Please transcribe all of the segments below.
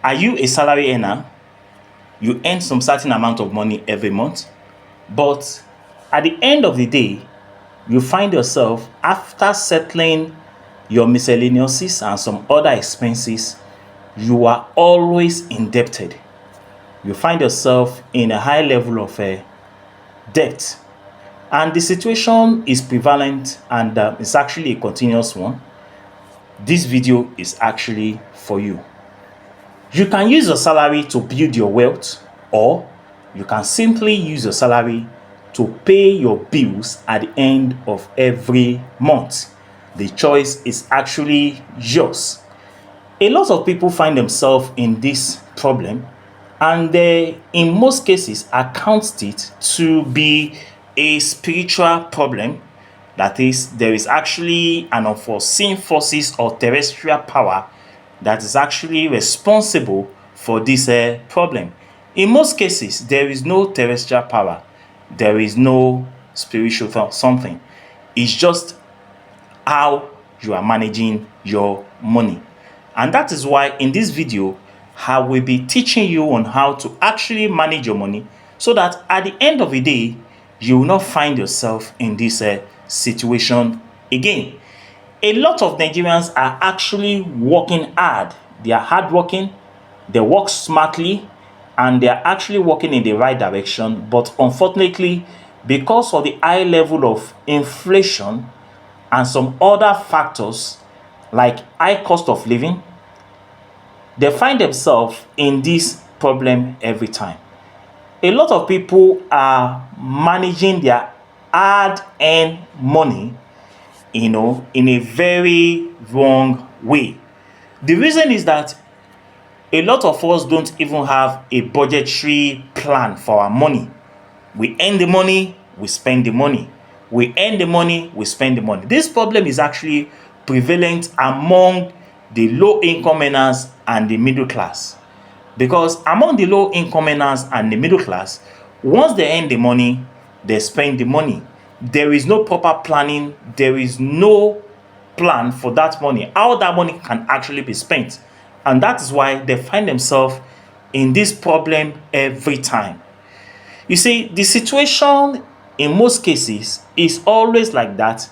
Are you a salary earner? You earn some certain amount of money every month, but at the end of the day, you find yourself, after settling your miscellaneouses and some other expenses, you are always indebted. You find yourself in a high level of debt, and the situation is prevalent, and it's actually a continuous one. This video is actually for you. You can use your salary to build your wealth, or you can simply use your salary to pay your bills at the end of every month. The choice is actually yours. A lot of people find themselves in this problem, and they, in most cases, account it to be a spiritual problem. That is, there is actually an unforeseen forces or terrestrial power that is actually responsible for this problem. In most cases, there is no terrestrial power. There is no spiritual something. It's just how you are managing your money. And that is why in this video, I will be teaching you on how to actually manage your money, so that at the end of the day, you will not find yourself in this situation again. A lot of Nigerians are actually working hard. They are hardworking, they work smartly, and they are actually working in the right direction. But unfortunately, because of the high level of inflation and some other factors like high cost of living, they find themselves in this problem every time. A lot of people are managing their hard-earned money, in a very wrong way. The reason is that a lot of us don't even have a budgetary plan for our money. We earn the money, we spend the money. We earn the money, we spend the money. This problem is actually prevalent among the low-income earners and the middle class. Because among the low-income earners and the middle class, once they earn the money, they spend the money. There is no proper planning. There is no plan for that money, how that money can actually be spent. And that is why they find themselves in this problem every time. You see, the situation in most cases is always like that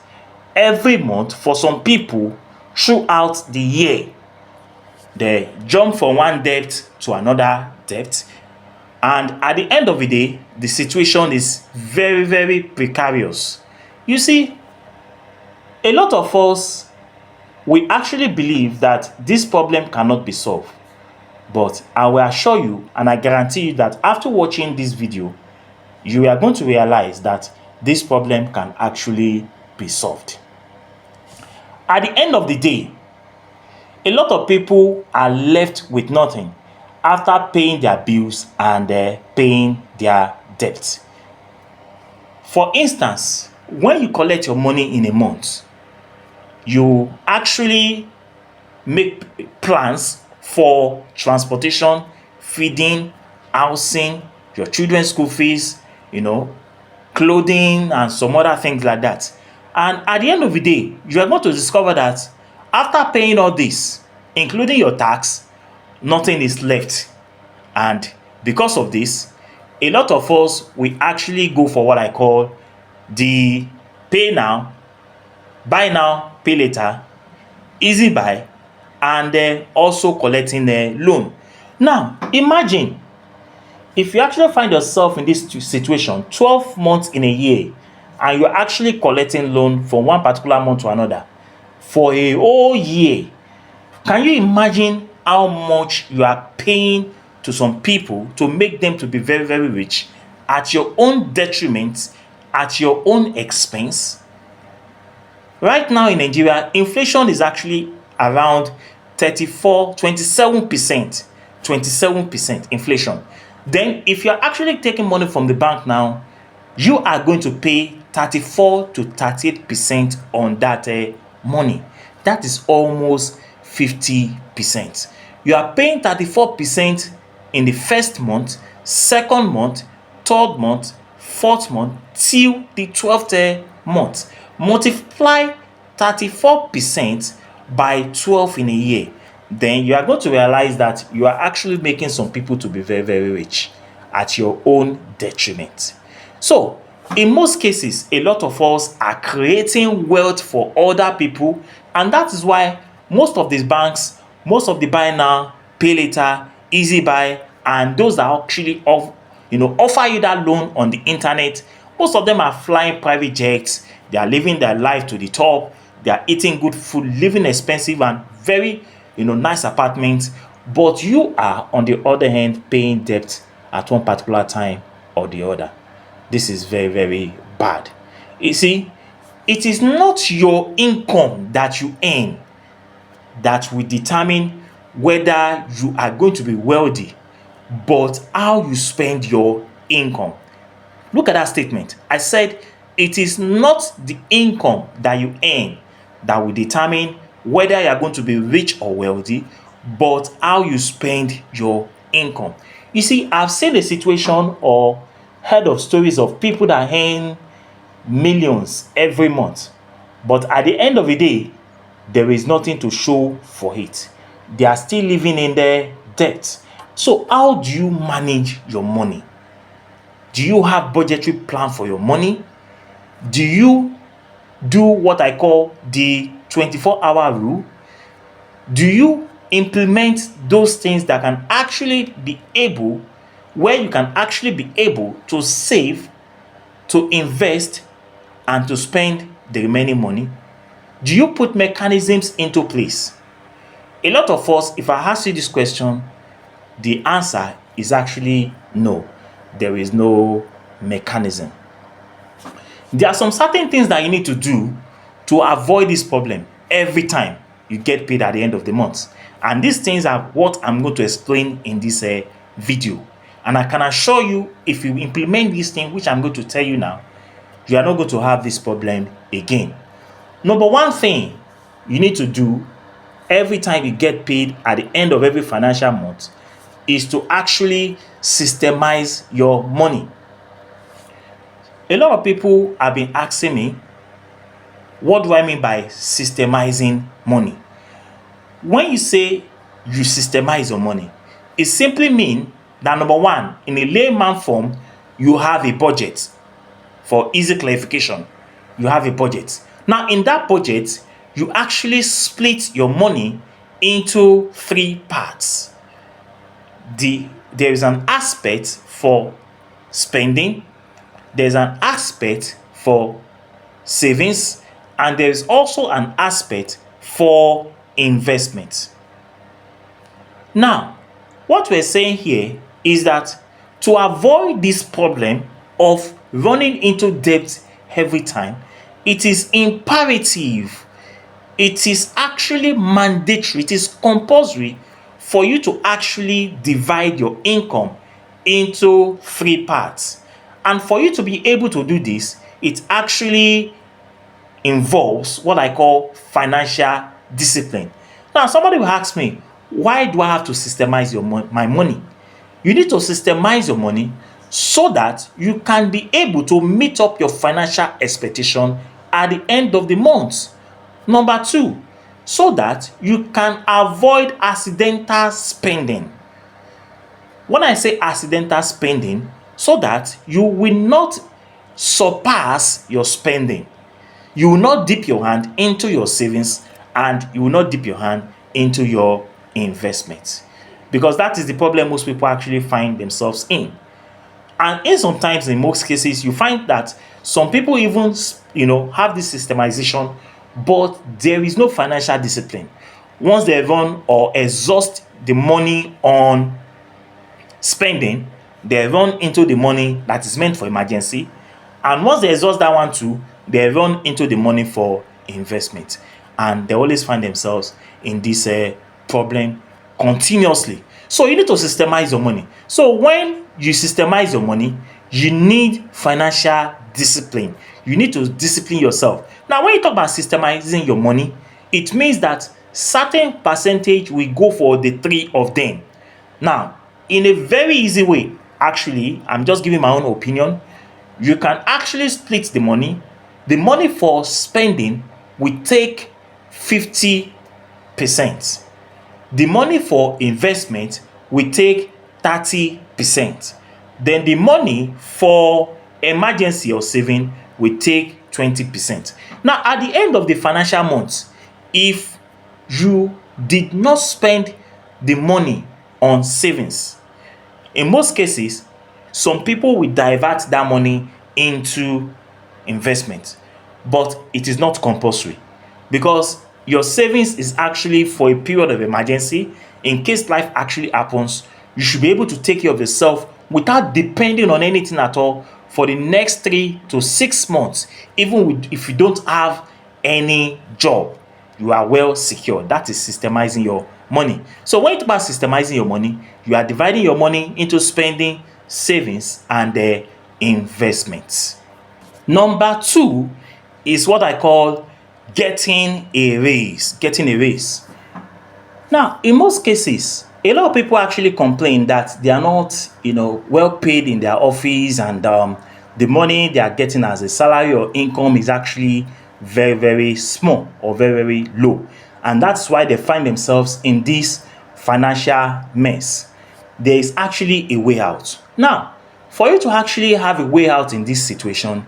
every month for some people throughout the year. They jump from one debt to another debt, and at the end of the day, the situation is very, very precarious. You see, a lot of us, we actually believe that this problem cannot be solved. But I will assure you, and I guarantee you, that after watching this video, you are going to realize that this problem can actually be solved. At the end of the day, a lot of people are left with nothing after paying their bills and paying their debts. For instance, when you collect your money in a month, you actually make plans for transportation, feeding, housing, your children's school fees, clothing, and some other things like that. And at the end of the day, you are going to discover that after paying all this, including your tax, nothing is left. And because of this, a lot of us, we actually go for what I call the pay now, buy now, pay later, easy buy, and then also collecting a loan. Now, imagine if you actually find yourself in this situation 12 months in a year, and you're actually collecting loan from one particular month to another for a whole year. Can you imagine how much you are paying to some people to make them to be very, very rich at your own detriment, at your own expense? Right now in Nigeria, inflation is actually around 27% inflation. Then if you're actually taking money from the bank now, you are going to pay 34 to 38% on that money. That is almost 50%. You are paying 34% in the first month, second month, third month, fourth month, till the 12th month. Multiply 34% by 12 in a year. then you are going to realize that you are actually making some people to be very, very rich at your own detriment. So, in most cases, a lot of us are creating wealth for other people, and that is why most of these banks, most of the buy now, pay later, easy buy, and those that actually offer you that loan on the internet, most of them are flying private jets. They are living their life to the top. They are eating good food, living expensive and very nice apartments. But you are, on the other hand, paying debt at one particular time or the other. This is very, very bad. You see, it is not your income that you earn that will determine whether you are going to be wealthy, but how you spend your income. Look at that statement. I said it is not the income that you earn that will determine whether you are going to be rich or wealthy, but how you spend your income. You see, I've seen a situation or heard of stories of people that earn millions every month, but at the end of the day, there is nothing to show for it. They are still living in their debt. So, how do you manage your money? Do you have budgetary plan for your money? Do you do what I call the 24-hour rule? Do you implement those things that can actually be able, where you can actually be able to save, to invest, and to spend the remaining money? Do you put mechanisms into place? A lot of us, if I ask you this question, the answer is actually no. There is no mechanism. There are some certain things that you need to do to avoid this problem every time you get paid at the end of the month. And these things are what I'm going to explain in this video. And I can assure you, if you implement this thing, which I'm going to tell you now, you are not going to have this problem again. Number one thing you need to do every time you get paid at the end of every financial month is to actually systemize your money. A lot of people have been asking me, what do I mean by systemizing money? When you say you systemize your money, it simply means that, number one, in a layman form, you have a budget. For easy clarification, you have a budget. Now, in that budget, you actually split your money into three parts. There is an aspect for spending, there's an aspect for savings, and there is also an aspect for investment. Now, what we're saying here is that to avoid this problem of running into debt every time, it is imperative, it is actually mandatory, it is compulsory for you to actually divide your income into three parts. And for you to be able to do this, it actually involves what I call financial discipline. Now, somebody will ask me, why do I have to systemize my money? You need to systemize your money so that you can be able to meet up your financial expectation at the end of the month. Number two, so that you can avoid accidental spending. When I say accidental spending, so that you will not surpass your spending. You will not dip your hand into your savings, and you will not dip your hand into your investments. Because that is the problem most people actually find themselves in. And sometimes, in most cases, you find that some people even have this systemization, but there is no financial discipline. Once they run or exhaust the money on spending, they run into the money that is meant for emergency, and once they exhaust that one too, they run into the money for investment, and they always find themselves in this problem continuously. So you need to systemize your money. So when you systemize your money, you need financial discipline. You need to discipline yourself. Now, when you talk about systemizing your money, it means that certain percentage will go for the three of them. Now, in a very easy way, actually, I'm just giving my own opinion, you can actually split the money. The money for spending will take 50%. The money for investment will take 30%. Then the money for emergency or saving will take 20%. Now, at the end of the financial month, if you did not spend the money on savings, in most cases, some people will divert that money into investment, but it is not compulsory, because your savings is actually for a period of emergency. In case life actually happens, you should be able to take care of yourself without depending on anything at all for the next 3 to 6 months. Even if you don't have any job, you are well secured. That is systemizing your money. So when you talk about systemizing your money, you are dividing your money into spending, savings, and investments. Number two is what I call getting a raise. Getting a raise. Now, in most cases, a lot of people actually complain that they are not, well paid in their office, and the money they are getting as a salary or income is actually very, very small or very, very low. And that's why they find themselves in this financial mess. There is actually a way out. Now, for you to actually have a way out in this situation,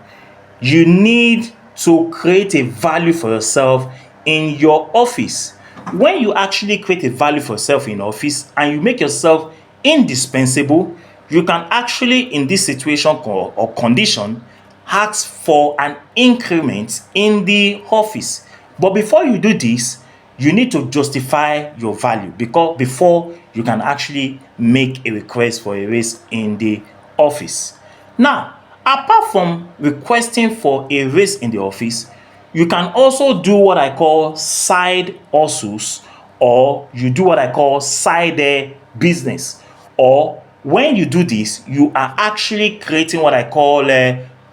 you need to create a value for yourself in your office. When you actually create a value for yourself in office and you make yourself indispensable, you can actually, in this situation or condition, ask for an increment in the office. But before you do this, you need to justify your value, because before you can actually make a request for a raise in the office. Now, apart from requesting for a raise in the office, you can also do what I call side hustles, or you do what I call side business. Or when you do this, you are actually creating what I call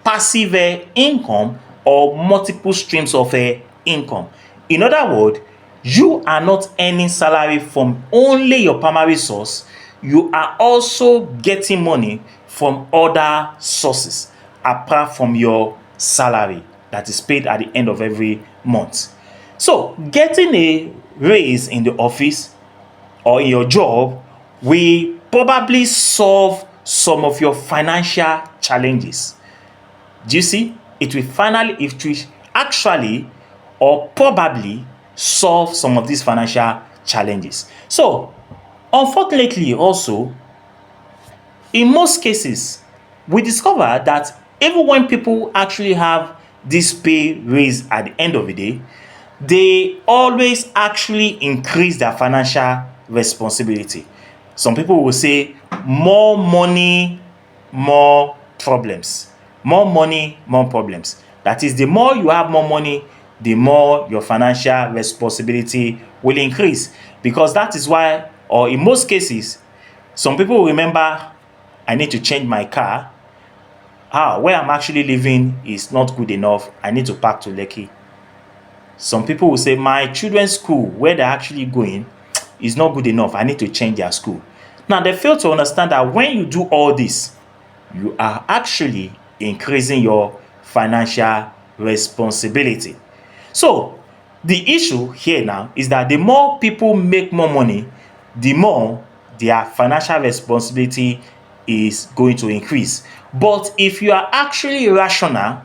passive income, or multiple streams of income. In other words, you are not earning salary from only your primary source, you are also getting money from other sources apart from your salary that is paid at the end of every month. So, getting a raise in the office or in your job will probably solve some of your financial challenges. Do you see? It will actually or probably solve some of these financial challenges. So, unfortunately, also, in most cases, we discover that even when people actually have this pay raise at the end of the day, they always actually increase their financial responsibility. Some people will say, more money, more problems. More money, more problems. That is, the more you have more money, the more your financial responsibility will increase. Because that is why, or in most cases, some people will remember, I need to change my car. Where I'm actually living is not good enough. I need to park to Lekki. Some people will say, my children's school, where they're actually going, is not good enough. I need to change their school. Now, they fail to understand that when you do all this, you are actually increasing your financial responsibility. So, the issue here now is that the more people make more money, the more their financial responsibility is going to increase. But if you are actually rational,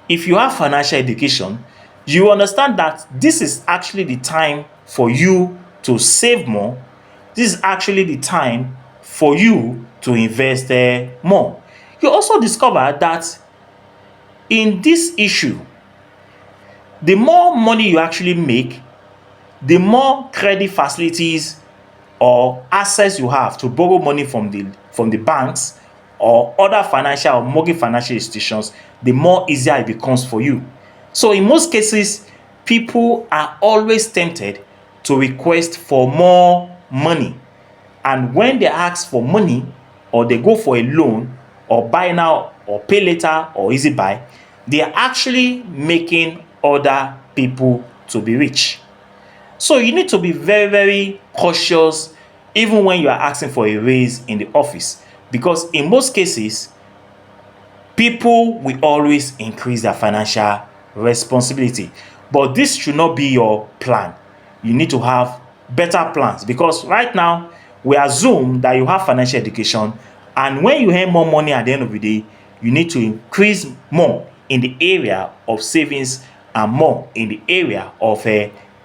if you have financial education, you understand that this is actually the time for you to save more. This is actually the time for you to invest more. You also discover that in this issue, the more money you actually make, the more credit facilities or access you have to borrow money from the banks or other financial or mortgage financial institutions, the more easier it becomes for you. So in most cases, people are always tempted to request for more money. And when they ask for money, or they go for a loan, or buy now or pay later or easy buy, they are actually making other people to be rich. So you need to be very, very cautious even when you are asking for a raise in the office, because in most cases, people will always increase their financial responsibility. But this should not be your plan. You need to have better plans, because right now we assume that you have financial education, and when you earn more money at the end of the day, you need to increase more in the area of savings and more in the area of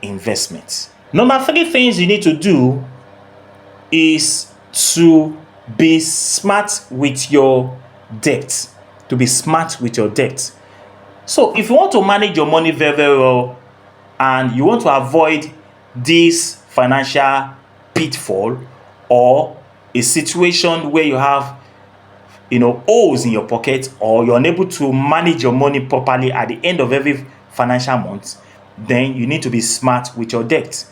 investments. Number three things you need to do is to be smart with your debt. To be smart with your debt. So if you want to manage your money very, very well, and you want to avoid this financial pitfall, or a situation where you have holes in your pocket, or you're unable to manage your money properly at the end of every financial month, then you need to be smart with your debt.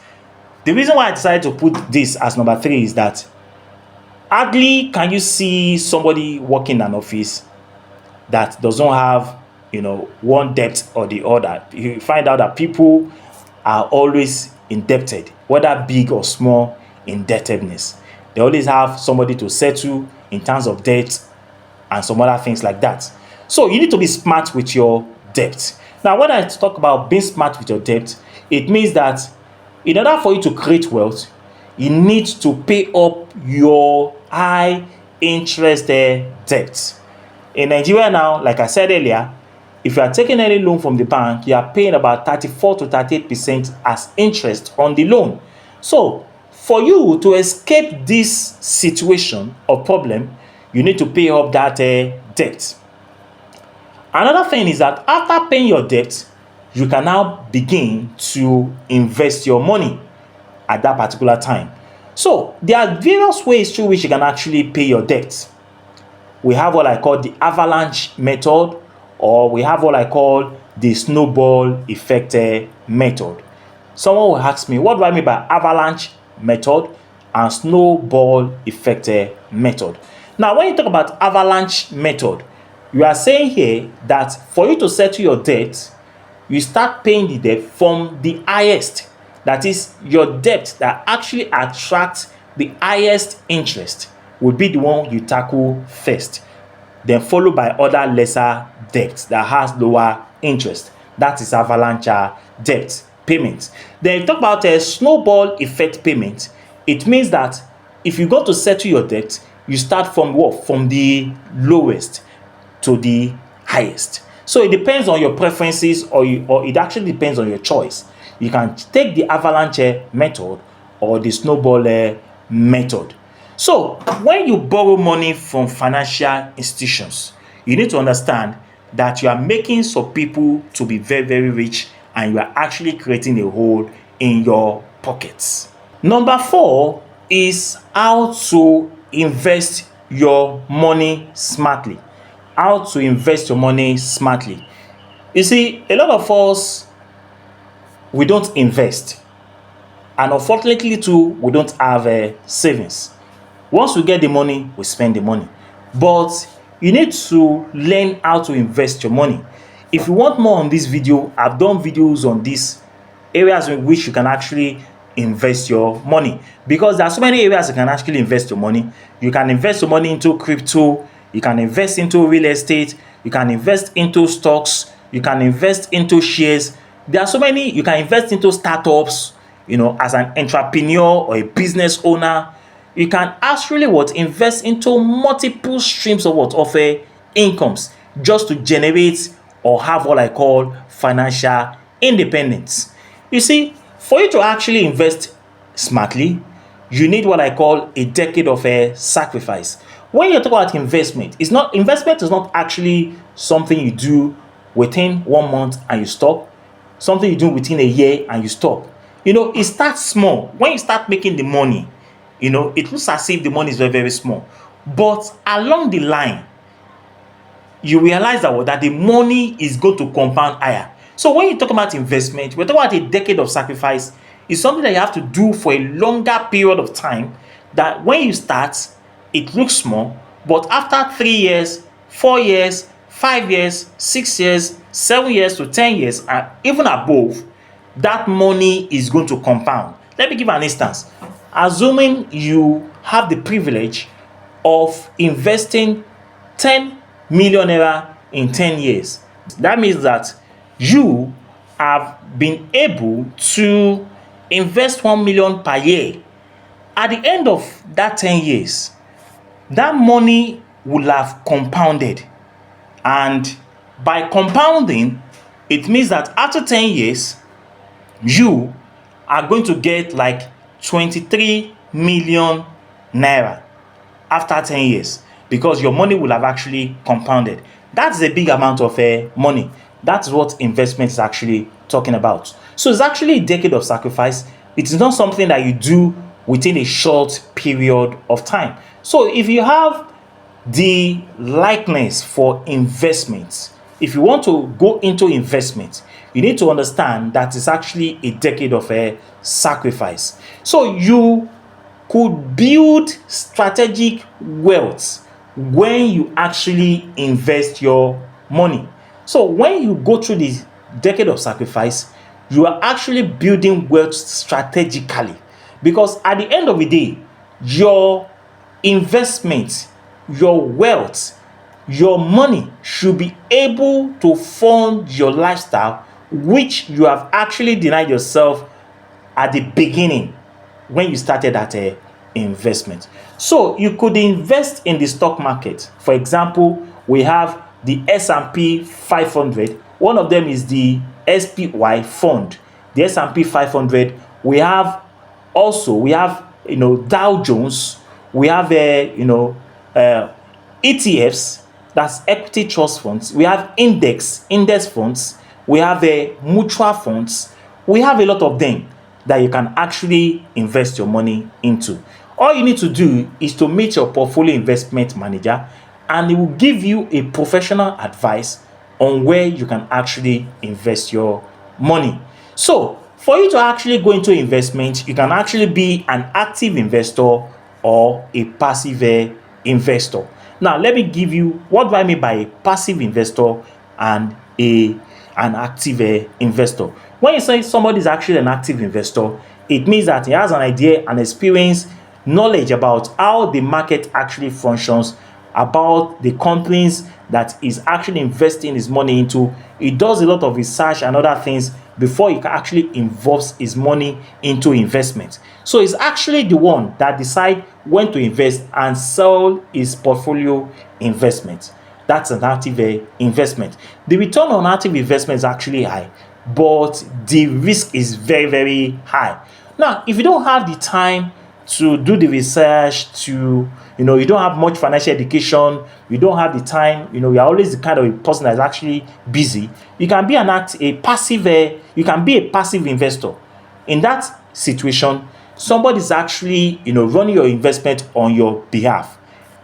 The reason why I decided to put this as number three is that hardly can you see somebody working in an office that doesn't have one debt or the other. You find out that people are always indebted, whether big or small indebtedness. They always have somebody to settle in terms of debt and some other things like that. So you need to be smart with your debt. Now, when I talk about being smart with your debt, it means that in order for you to create wealth, you need to pay up your high interest debt. In Nigeria now, like I said earlier, if you are taking any loan from the bank, you are paying about 34 to 38% as interest on the loan. So for you to escape this situation or problem, you need to pay up that debt. Another thing is that after paying your debt, you can now begin to invest your money at that particular time. So there are various ways through which you can actually pay your debt. We have what I call the avalanche method, or we have what I call the snowball effect method. Someone will ask me, what do I mean by avalanche method and snowball effect method? Now, when you talk about avalanche method, you are saying here that for you to settle your debt, you start paying the debt from the highest. That is, your debt that actually attracts the highest interest will be the one you tackle first, then followed by other lesser debts that has lower interest. That is avalanche debt payment. Then you talk about a snowball effect payment. It means that if you go to settle your debt, you start from what? From the lowest to the highest. So it depends on your preferences, or it actually depends on your choice. You can take the avalanche method or the snowball method. So when you borrow money from financial institutions, you need to understand that you are making some people to be very, very rich, and you are actually creating a hole in your pockets. Number four is how to invest your money smartly. How to invest your money smartly. You see, a lot of us, we don't invest, and unfortunately too, we don't have savings. Once we get the money, we spend the money. But you need to learn how to invest your money. If you want more on this video, I've done videos on these areas in which you can actually invest your money, because there are so many areas you can actually invest your money. You can invest your money into crypto, you can invest into real estate, you can invest into stocks, you can invest into shares. There are so many. You can invest into startups, as an entrepreneur or a business owner. You can actually invest into multiple streams of incomes, just to generate or have what I call financial independence. You see, for you to actually invest smartly, you need what I call a decade of sacrifice. When you talk about investment is not actually something you do within 1 month and you stop, something you do within a year and you stop. It starts small. When you start making the money, it looks as if the money is very, very small. But along the line, you realize that the money is going to compound higher. So when you talk about investment, we're talking about a decade of sacrifice. It's something that you have to do for a longer period of time, that when you start, it looks small, but after 3 years, 4 years, 5 years, 6 years, 7 years to 10 years, and even above, that money is going to compound. Let me give an instance. Assuming you have the privilege of investing 10 million naira in 10 years, that means that you have been able to invest 1 million per year. At the end of that 10 years, that money will have compounded. And by compounding, it means that after 10 years, you are going to get like 23 million naira after 10 years, because your money will have actually compounded. That's a big amount of money. That's what investment is actually talking about. So it's actually a decade of sacrifice. It is not something that you do within a short period of time. So if you have the likeness for investments, if you want to go into investment, you need to understand that it's actually a decade of sacrifice. So you could build strategic wealth when you actually invest your money. So when you go through this decade of sacrifice, you are actually building wealth strategically, because at the end of the day, your investment, your wealth, your money should be able to fund your lifestyle, which you have actually denied yourself at the beginning when you started that investment. So you could invest in the stock market. For example, we have the S&P 500. One of them is the SPY fund, the S&P 500. We have Dow Jones. We have ETFs, that's equity trust funds. We have index funds. We have mutual funds. We have a lot of them that you can actually invest your money into. All you need to do is to meet your portfolio investment manager, and he will give you a professional advice on where you can actually invest your money. So for you to actually go into investment, you can actually be an active investor or a passive investor. Now, let me give you what do I mean by a passive investor and an active investor. When you say somebody is actually an active investor, it means that he has an idea, an experience, knowledge about how the market actually functions, about the companies that is actually investing his money into. He does a lot of research and other things before he actually involves his money into investment. So he's actually the one that decide when to invest and sell his portfolio investment. That's an active investment. The return on active investment is actually high, but the risk is very, very high. Now, if you don't have the time to do the research, you don't have much financial education, you don't have the time, you're always the kind of a person that's actually busy, you can be you can be a passive investor. In that situation, somebody's actually, running your investment on your behalf.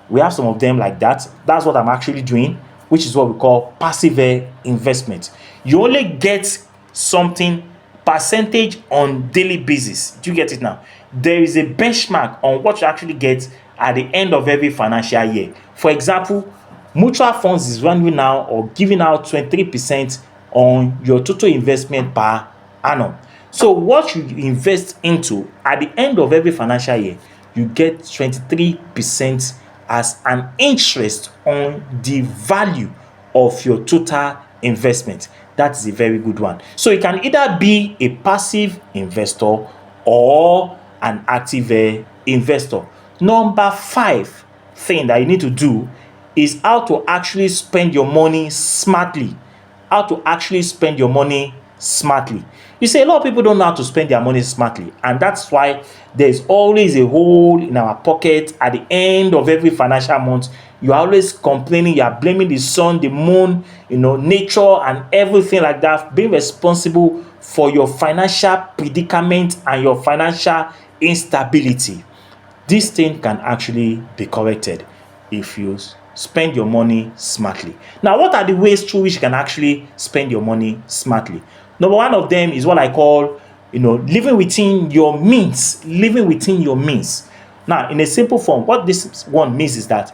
We have some of them like that. That's what I'm actually doing, which is what we call passive investment. You only get something percentage on daily basis. Do you get it now? There is a benchmark on what you actually get at the end of every financial year. For example, mutual funds is running now or giving out 23% on your total investment per annum. So what you invest into at the end of every financial year, you get 23% as an interest on the value of your total investment. That is a very good one. So you can either be a passive investor or an active investor. Number 5 thing that you need to do is how to actually spend your money smartly. How to actually spend your money smartly. You see, a lot of people don't know how to spend their money smartly, and that's why there's always a hole in our pocket at the end of every financial month. You're always complaining, you're blaming the sun, the moon, nature, and everything like that, being responsible for your financial predicament and your financial instability. This thing can actually be corrected if you spend your money smartly. Now, what are the ways through which you can actually spend your money smartly? Number one of them is what I call, living within your means. Living within your means. Now, in a simple form, what this one means is that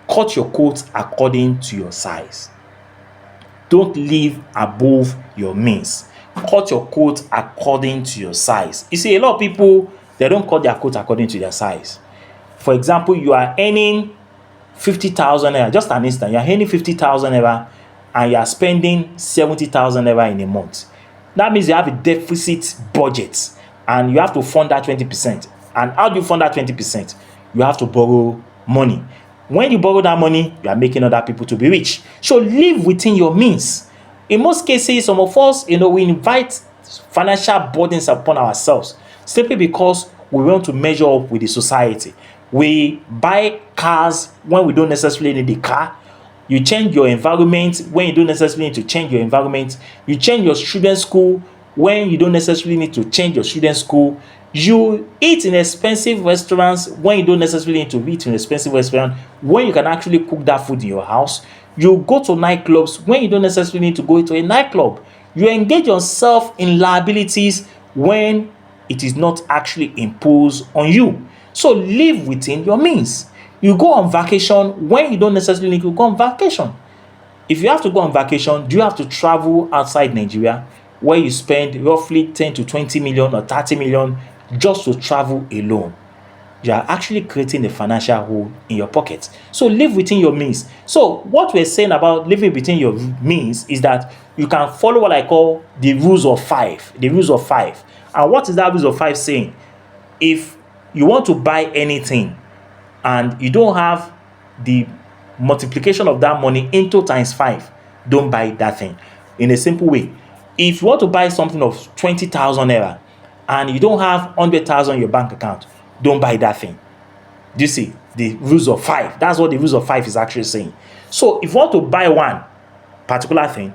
cut your coat according to your size. Don't live above your means. Cut your coat according to your size. You see, a lot of people, they don't cut their coat according to their size. For example, you are earning 50,000 naira, just an instant, you are earning 50,000 naira and you are spending 70,000 naira in a month. That means you have a deficit budget. and you have to fund that 20%. And how do you fund that 20%? You have to borrow money. When you borrow that money, you are making other people to be rich. So live within your means. In most cases, some of us, we invite financial burdens upon ourselves simply because we want to measure up with the society. We buy cars when we don't necessarily need the car. You change your environment when you don't necessarily need to change your environment. You change your student's school when you don't necessarily need to change your student's school. You eat in expensive restaurants when you don't necessarily need to eat in expensive restaurant, when you can actually cook that food in your house. You go to nightclubs when you don't necessarily need to go to a nightclub. You engage yourself in liabilities when it is not actually imposed on you. So live within your means. You go on vacation when you don't necessarily need to go on vacation. If you have to go on vacation, do you have to travel outside Nigeria where you spend roughly 10 to 20 million or 30 million just to travel alone? You are actually creating a financial hole in your pocket. So live within your means. So what we're saying about living within your means is that you can follow what I call the rules of five. The rules of five. And what is that rules of five saying? If you want to buy anything and you don't have the multiplication of that money into times 5, don't buy that thing. In a simple way, if you want to buy something of 20,000 naira and you don't have 100,000 in your bank account, don't buy that thing. Do you see the rules of 5? That's what the rules of 5 is actually saying. So if you want to buy one particular thing,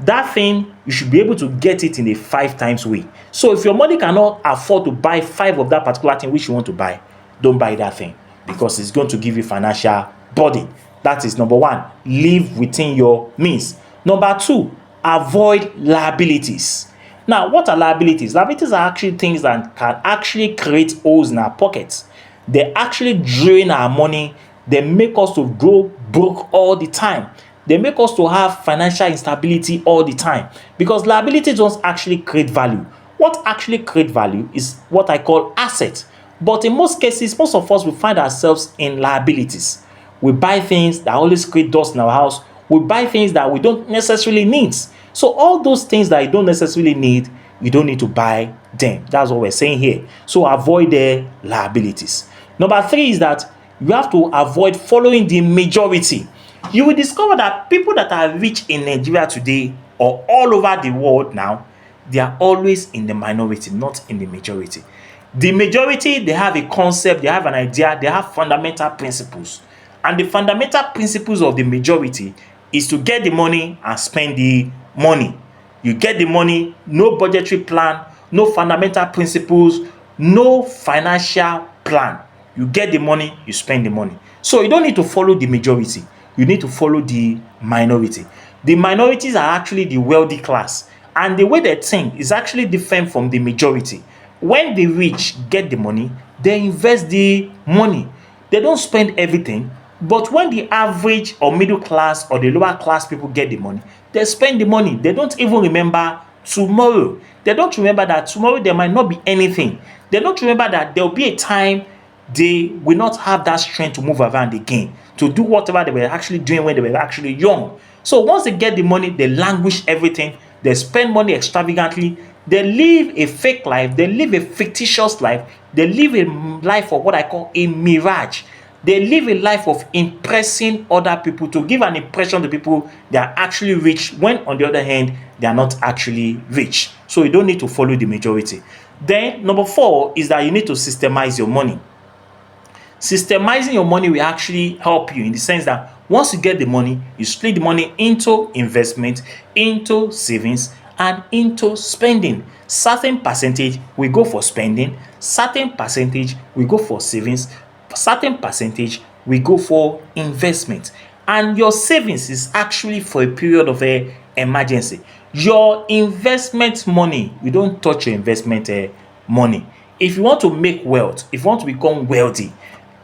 that thing you should be able to get it in a 5 times way. So if your money cannot afford to buy 5 of that particular thing which you want to buy, don't buy that thing, because it's going to give you financial burden. That is number 1. Live within your means. Number 2, avoid liabilities. Now, what are liabilities? Liabilities are actually things that can actually create holes in our pockets. They actually drain our money. They make us to go broke all the time. They make us to have financial instability all the time, because liabilities don't actually create value. What actually create value is what I call assets. But in most cases, most of us will find ourselves in liabilities. We buy things that always create dust in our house. We buy things that we don't necessarily need. So all those things that you don't necessarily need, you don't need to buy them. That's what we're saying here. So avoid the liabilities. Number 3 is that you have to avoid following the majority. You will discover that people that are rich in Nigeria today or all over the world now, they are always in the minority, not in the majority. The majority, they have a concept, they have an idea, they have fundamental principles. And the fundamental principles of the majority is to get the money and spend the money. You get the money, no budgetary plan, no fundamental principles, no financial plan. You get the money, you spend the money. So you don't need to follow the majority. You need to follow the minority. The minorities are actually the wealthy class, and the way they think is actually different from the majority. When the rich get the money, they invest the money. They don't spend everything. But when the average or middle class or the lower class people get the money, they spend the money. They don't even remember tomorrow. They don't remember that tomorrow there might not be anything. They don't remember that there will be a time they will not have that strength to move around again, to do whatever they were actually doing when they were actually young. So once they get the money, they languish everything. They spend money extravagantly. They live a fake life. They live a fictitious life. They live a life of what I call a mirage. They live a life of impressing other people to give an impression to people they are actually rich, when on the other hand, they are not actually rich. So you don't need to follow the majority. Then number 4 is that you need to systemize your money. Systemizing your money will actually help you in the sense that once you get the money, you split the money into investment, into savings, and into spending. Certain percentage will go for spending, certain percentage will go for savings, certain percentage will go for investment. And your savings is actually for a period of emergency. Your investment money, you don't touch your investment money. If you want to make wealth, if you want to become wealthy,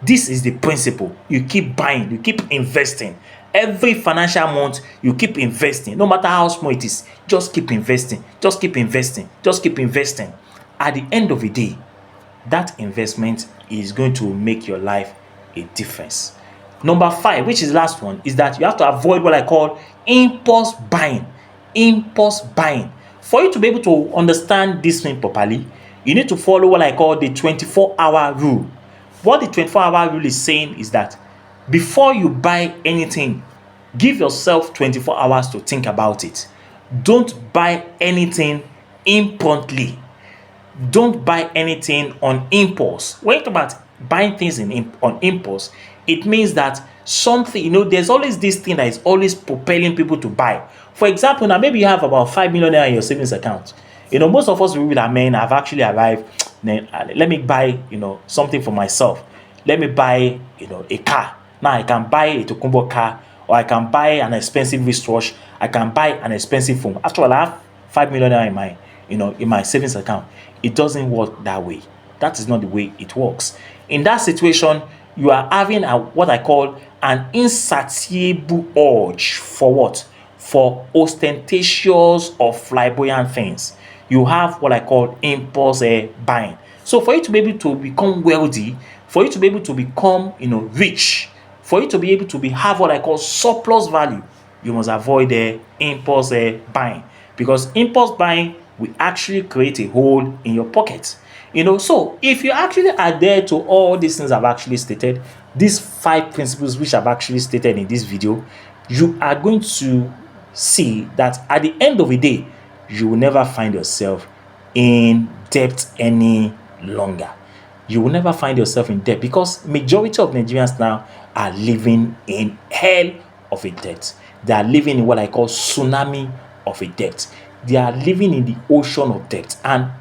this is the principle. You keep buying, you keep investing. Every financial month, you keep investing. No matter how small it is, just keep investing. Just keep investing. Just keep investing. At the end of the day, that investment is going to make your life a difference. Number 5, which is the last one, is that you have to avoid what I call impulse buying. Impulse buying. For you to be able to understand this thing properly, You need to follow what I call the 24-hour rule. What the 24-hour rule is saying is that before you buy anything, give yourself 24 hours to think about it. Don't buy anything impromptu. Don't buy anything on impulse. When you talk about buying things on impulse, it means that something, there's always this thing that is always propelling people to buy. For example, now maybe you have about 5 million naira in your savings account. Most of us will that, man, I've actually arrived. Then let me buy, something for myself. Let me buy, a car. Now I can buy a Tokumbo car, or I can buy an expensive wristwatch. I can buy an expensive phone. After all, I have 5 million naira in my savings account. It doesn't work that way. That is not the way it works. In that situation, you are having what I call an insatiable urge for what? For ostentatious or flamboyant things. You have what I call impulse buying. So for you to be able to become wealthy, for you to be able to become rich, for you to be able to have what I call surplus value, you must avoid impulse buying, because impulse buying will actually create a hole in your pocket. So if you actually adhere to all these things I've actually stated, these 5 principles which I've actually stated in this video, you are going to see that at the end of the day, you will never find yourself in debt any longer. You will never find yourself in debt, because majority of Nigerians now are living in hell of a debt. They are living in what I call tsunami of a debt. They are living in the ocean of debt, and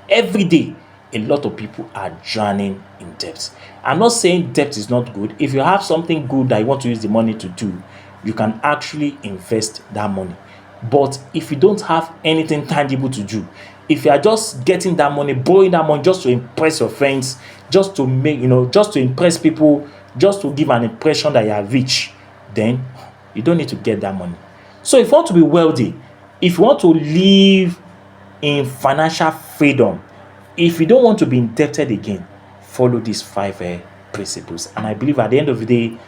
every day a lot of people are drowning in debt. I'm not saying debt is not good. If you have something good that you want to use the money to do, you can actually invest that money. But if you don't have anything tangible to do, if you are just getting that money, borrowing that money just to impress your friends, just to make, just to impress people, just to give an impression that you are rich, then you don't need to get that money. So if you want to be wealthy, if you want to live in financial freedom, if you don't want to be indebted again, follow these 5 principles. And I believe at the end of the day,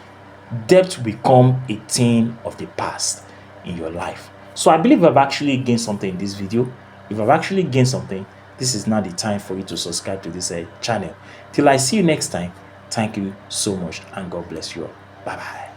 debt will become a thing of the past in your life. So I believe I've actually gained something in this video. If I've actually gained something, this is now the time for you to subscribe to this channel. Till I see you next time, thank you so much, and God bless you all. Bye-bye.